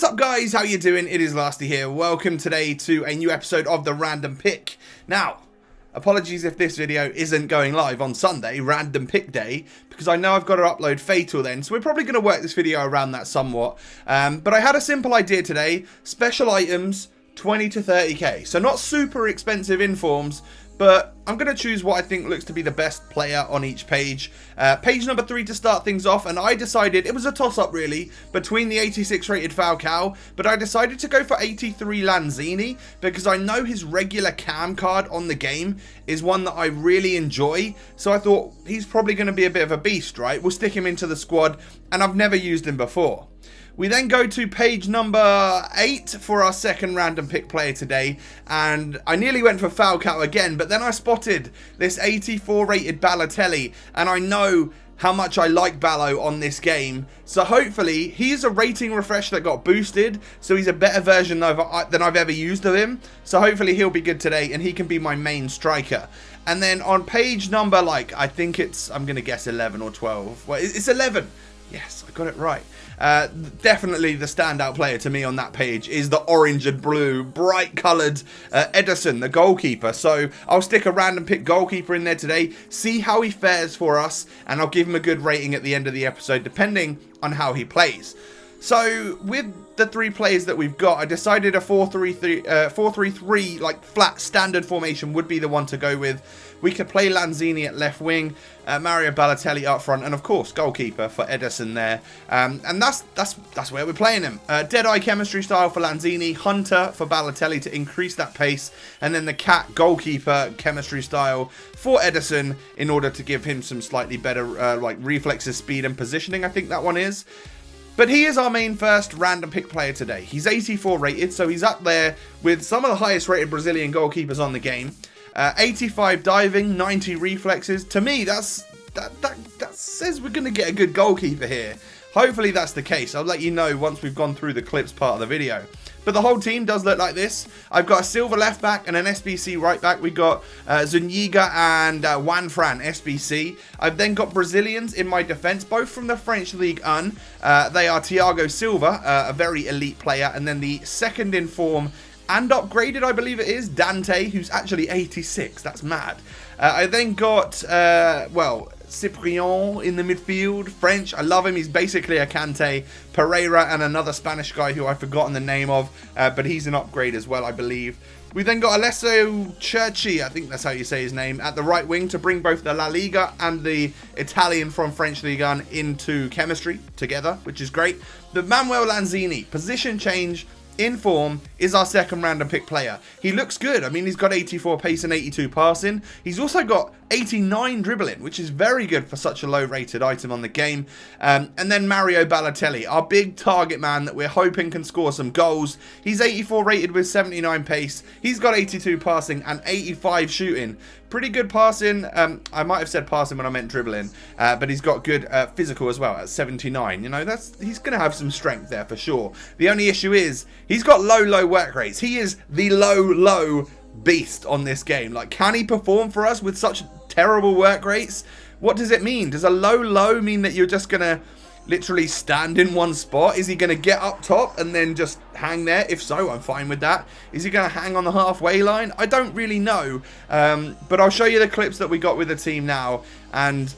What's up guys, how you doing? It is Lasty here. Welcome today to a new episode of the Random Pick. Now, apologies if this video isn't going live on Sunday, Random Pick Day, because I know I've got to upload Fatal then, so we're probably going to work this video around that somewhat. But I had a simple idea today, special items, 20 to 30k. So not super expensive informs, but I'm going to choose what I think looks to be the best player on each page. Page number 3 to start things off, and I decided, it was a toss-up really, between the 86 rated Falcao, but I decided to go for 83 Lanzini, because I know his regular cam card on the game is one that I really enjoy, so I thought he's probably going to be a bit of a beast, right? We'll stick him into the squad, and I've never used him before. We then go to page number 8 for our second random pick player today, and I nearly went for Falcao again, but then I spotted this 84 rated Balotelli, and I know how much I like Ballo on this game, so hopefully he's a rating refresh that got boosted, so he's a better version than I've ever used of him, so hopefully he'll be good today and he can be my main striker. And then on page number, I think it's, I'm going to guess 11 or 12, well, it's 11, yes, I got it right. Definitely the standout player to me on that page is the orange and blue, bright coloured Ederson, the goalkeeper. So I'll stick a random pick goalkeeper in there today, see how he fares for us, and I'll give him a good rating at the end of the episode, depending on how he plays. So with the 3 players that we've got, I decided a 4-3-3, like flat standard formation would be the one to go with. We could play Lanzini at left wing, Mario Balotelli up front, and of course goalkeeper for Ederson there. And that's where we're playing him. Deadeye chemistry style for Lanzini, Hunter for Balotelli to increase that pace, and then the cat goalkeeper chemistry style for Ederson in order to give him some slightly better reflexes, speed, and positioning. I think that one is. But he is our main first random pick player today. He's 84 rated, so he's up there with some of the highest rated Brazilian goalkeepers on the game. 85 diving, 90 reflexes. To me, that says we're going to get a good goalkeeper here. Hopefully that's the case. I'll let you know once we've gone through the clips part of the video. But the whole team does look like this. I've got a silver left back and an SBC right back. We've got Zuniga and Juanfran SBC. I've then got Brazilians in my defence, both from the French Ligue 1. They are Thiago Silva, a very elite player, and then the second in form and upgraded, I believe it is, Dante, who's actually 86. That's mad. I then got, Cyprien in the midfield, French. I love him. He's basically a Kante, Pereira, and another Spanish guy who I've forgotten the name of, but he's an upgrade as well, I believe. We then got Alessio Cerci, I think that's how you say his name, at the right wing to bring both the La Liga and the Italian from French Ligue 1 into chemistry together, which is great. The Manuel Lanzini, position change, in form, is our second random pick player. He looks good. I mean, he's got 84 pace and 82 passing. He's also got 89 dribbling, which is very good for such a low rated item on the game. And then Mario Balotelli, our big target man that we're hoping can score some goals. He's 84 rated with 79 pace. He's got 82 passing and 85 shooting. Pretty good passing. I might have said passing when I meant dribbling, but he's got good physical as well at 79. You know, he's going to have some strength there for sure. The only issue is he's got low work rates. He is the low beast on this game. Like, can he perform for us with such terrible work rates? What does it mean? Does a low mean that you're just going to literally stand in one spot? Is he going to get up top and then just hang there? If so, I'm fine with that. Is he going to hang on the halfway line? I don't really know, but I'll show you the clips that we got with the team now, and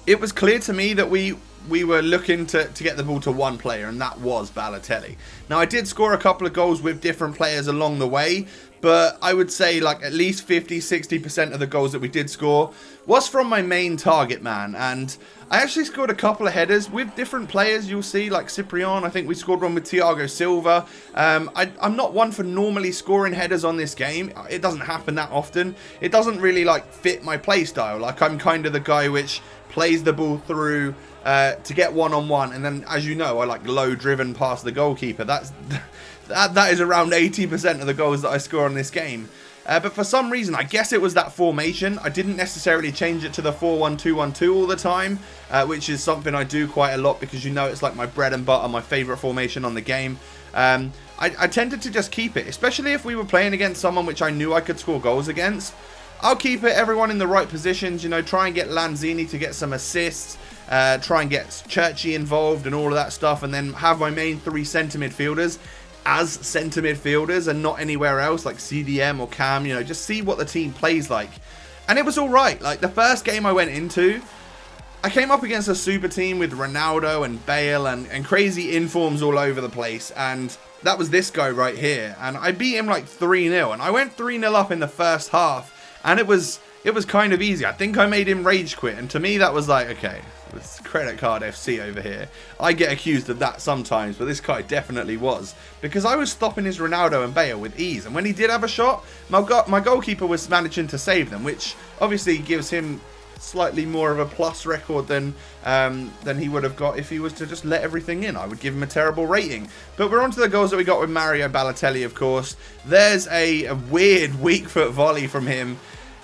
it was clear to me that we were looking to get the ball to one player, and that was Balotelli. Now, I did score a couple of goals with different players along the way, but I would say at least 50-60% of the goals that we did score was from my main target man. And I actually scored a couple of headers with different players. You'll see, like Cyprien, I think we scored one with Thiago Silva. I'm not one for normally scoring headers on this game. It doesn't happen that often. It doesn't really fit my play style. I'm kind of the guy which plays the ball through to get one-on-one, and then, as you know, I like low driven past the goalkeeper. That is around 80% of the goals that I score on this game. But for some reason, I guess it was that formation. I didn't necessarily change it to the 4-1-2-1-2 all the time, which is something I do quite a lot because you know it's like my bread and butter, my favourite formation on the game. I tended to just keep it, especially if we were playing against someone which I knew I could score goals against. I'll keep everyone in the right positions, you know, try and get Lanzini to get some assists, try and get Churchy involved and all of that stuff, and then have my main 3 centre midfielders as centre midfielders and not anywhere else like CDM or Cam, you know, just see what the team plays like. And it was alright. Like, the first game I went into, I came up against a super team with Ronaldo and Bale and crazy informs all over the place, and that was this guy right here, and I beat him like 3-0, and I went 3-0 up in the first half, and it was kind of easy. I think I made him rage quit, and to me that was like, okay, it's credit card FC over here. I get accused of that sometimes, but this guy definitely was, because I was stopping his Ronaldo and Bale with ease, and when he did have a shot, my goalkeeper was managing to save them, which obviously gives him slightly more of a plus record than he would have got if he was to just let everything in. I would give him a terrible rating. But we're on to the goals that we got with Mario Balotelli, of course. There's a weird weak foot volley from him.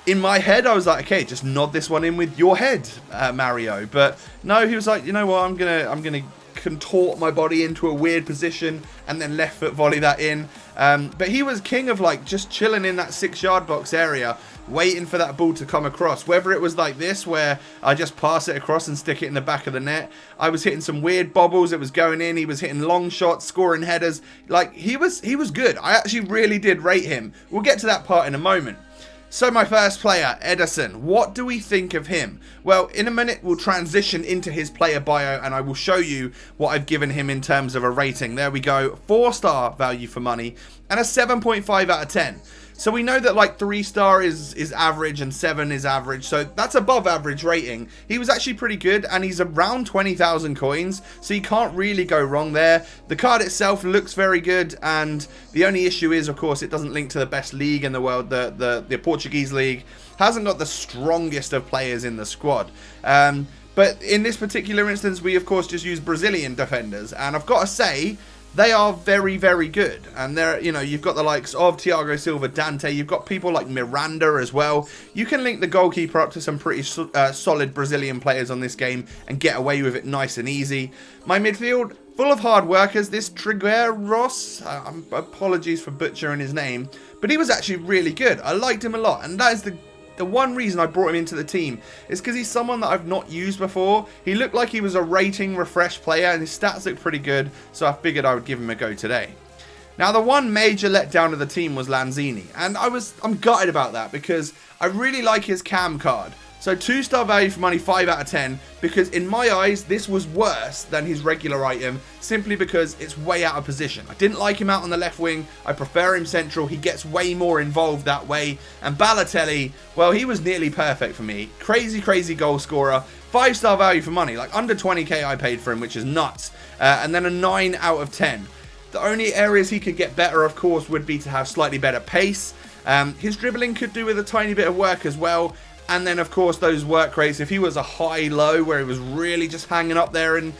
In my head, I was like, okay, just nod this one in with your head, Mario. But no, he was like, you know what, I'm gonna contort my body into a weird position and then left foot volley that in. But he was king of like just chilling in that 6-yard box area, waiting for that ball to come across. Whether it was like this, where I just pass it across and stick it in the back of the net. I was hitting some weird bobbles. It was going in. He was hitting long shots, scoring headers. Like, he was good. I actually really did rate him. We'll get to that part in a moment. So my first player, Ederson, what do we think of him? Well, in a minute we'll transition into his player bio and I will show you what I've given him in terms of a rating. There we go, 4-star value for money and a 7.5 out of 10. So we know that like 3-star is average and 7 is average, so that's above average rating. He was actually pretty good, and he's around 20,000 coins, so you can't really go wrong there. The card itself looks very good, and the only issue is, of course, it doesn't link to the best league in the world. The Portuguese league hasn't got the strongest of players in the squad. But in this particular instance, we of course just use Brazilian defenders, and I've got to say, they are very, very good. And they're, you know, you've got the likes of Thiago Silva, Dante. You've got people like Miranda as well. You can link the goalkeeper up to some pretty solid Brazilian players on this game and get away with it nice and easy. My midfield, full of hard workers. This Trigueros, apologies for butchering his name, but he was actually really good. I liked him a lot, and that is the one reason I brought him into the team is because he's someone that I've not used before. He looked like he was a rating refresh player and his stats looked pretty good, so I figured I would give him a go today. Now, the one major letdown of the team was Lanzini, and I'm gutted about that because I really like his cam card. So 2-star value for money, 5 out of 10, because in my eyes, this was worse than his regular item, simply because it's way out of position. I didn't like him out on the left wing. I prefer him central. He gets way more involved that way. And Balotelli, well, he was nearly perfect for me. Crazy, crazy goal scorer. 5-star value for money, like under 20k I paid for him, which is nuts. And then a 9 out of 10. The only areas he could get better, of course, would be to have slightly better pace. His dribbling could do with a tiny bit of work as well. And then, of course, those work rates, if he was a high-low where he was really just hanging up there and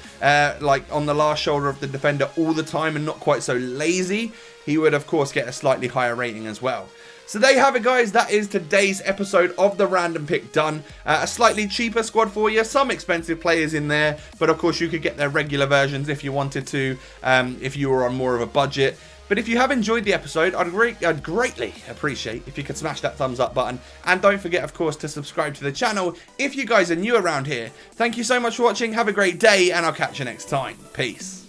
like on the last shoulder of the defender all the time and not quite so lazy, he would, of course, get a slightly higher rating as well. So there you have it, guys. That is today's episode of the Random Pick done. A slightly cheaper squad for you. Some expensive players in there. But, of course, you could get their regular versions if you wanted to, if you were on more of a budget. But if you have enjoyed the episode, I'd greatly appreciate if you could smash that thumbs up button. And don't forget, of course, to subscribe to the channel if you guys are new around here. Thank you so much for watching. Have a great day, and I'll catch you next time. Peace.